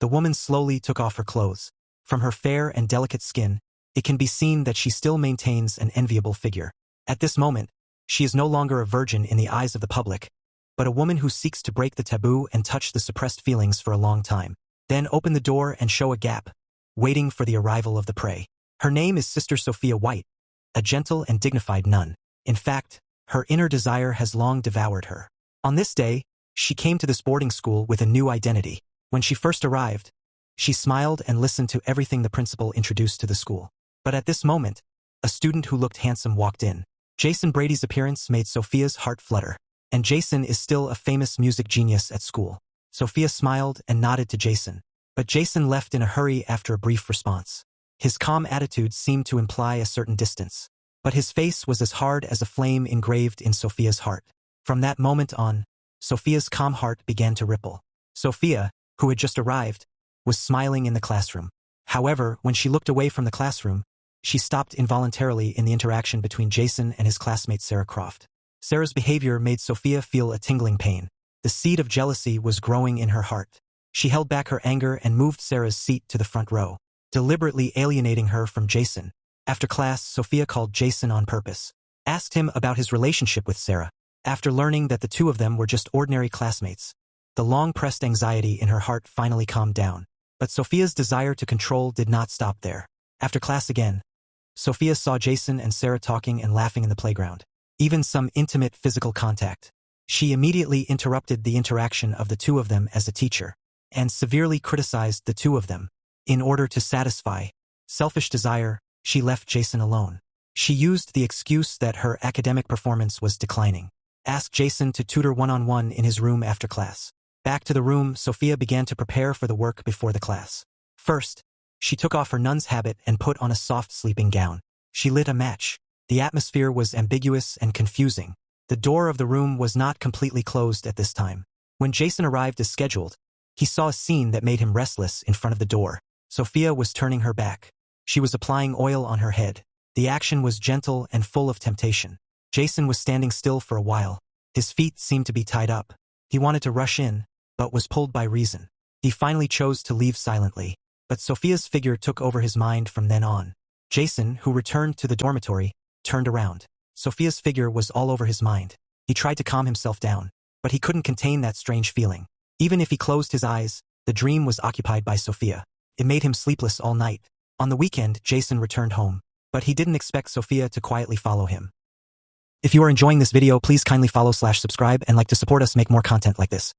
The woman slowly took off her clothes. From her fair and delicate skin, it can be seen that she still maintains an enviable figure. At this moment, she is no longer a virgin in the eyes of the public, but a woman who seeks to break the taboo and touch the suppressed feelings for a long time. Then open the door and show a gap, waiting for the arrival of the prey. Her name is Sister Sophia White, a gentle and dignified nun. In fact, her inner desire has long devoured her. On this day, she came to this boarding school with a new identity. When she first arrived, she smiled and listened to everything the principal introduced to the school. But at this moment, a student who looked handsome walked in. Jason Brady's appearance made Sophia's heart flutter. And Jason is still a famous music genius at school. Sophia smiled and nodded to Jason. But Jason left in a hurry after a brief response. His calm attitude seemed to imply a certain distance. But his face was as hard as a flame engraved in Sophia's heart. From that moment on, Sophia's calm heart began to ripple. Sophia, who had just arrived, was smiling in the classroom. However, when she looked away from the classroom, she stopped involuntarily in the interaction between Jason and his classmate Sara Croft. Sara's behavior made Sophia feel a tingling pain. The seed of jealousy was growing in her heart. She held back her anger and moved Sara's seat to the front row, deliberately alienating her from Jason. After class, Sophia called Jason on purpose, asked him about his relationship with Sara. After learning that the two of them were just ordinary classmates, the long-pressed anxiety in her heart finally calmed down. But Sophia's desire to control did not stop there. After class again, Sophia saw Jason and Sara talking and laughing in the playground. Even some intimate physical contact. She immediately interrupted the interaction of the two of them as a teacher, and severely criticized the two of them. In order to satisfy selfish desire, she left Jason alone. She used the excuse that her academic performance was declining. Asked Jason to tutor one-on-one in his room after class. Back to the room, Sophia began to prepare for the work before the class. First, she took off her nun's habit and put on a soft sleeping gown. She lit a match. The atmosphere was ambiguous and confusing. The door of the room was not completely closed at this time. When Jason arrived as scheduled, he saw a scene that made him restless in front of the door. Sophia was turning her back. She was applying oil on her head. The action was gentle and full of temptation. Jason was standing still for a while. His feet seemed to be tied up. He wanted to rush in, but was pulled by reason. He finally chose to leave silently. But Sophia's figure took over his mind from then on. Jason, who returned to the dormitory, turned around. Sophia's figure was all over his mind. He tried to calm himself down, but he couldn't contain that strange feeling. Even if he closed his eyes, the dream was occupied by Sophia. It made him sleepless all night. On the weekend, Jason returned home, but he didn't expect Sophia to quietly follow him. If you are enjoying this video, please kindly follow/subscribe and like to support us make more content like this.